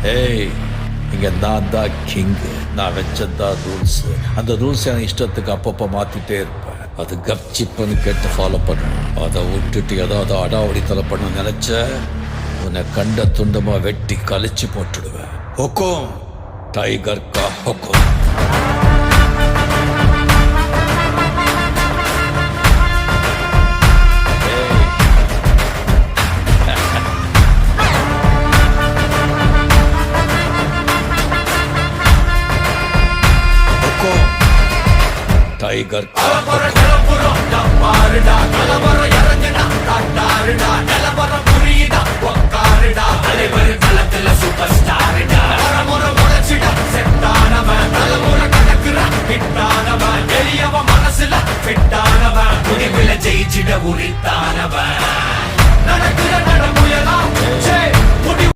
ஏய், இங்க நான் தான் கிங்கு. நான் வச்சதான் ரூல்ஸ். அந்த ரூல்ஸ் என் இஷ்டத்துக்கு அப்பப்போ மாத்திட்டே இருப்பேன். அது கப்சிப்புன்னு கேட்டு ஃபாலோ பண்ணணும். அதை விட்டுட்டு ஏதாவது அடாவடித்தலை பண்ண நினைச்ச உன்னை கண்ட துண்டமா வெட்டி கழிச்சு போட்டுடுவேன். ஹொக்கும், டைகர் கா ஹொக்கும். டைகர் கலவர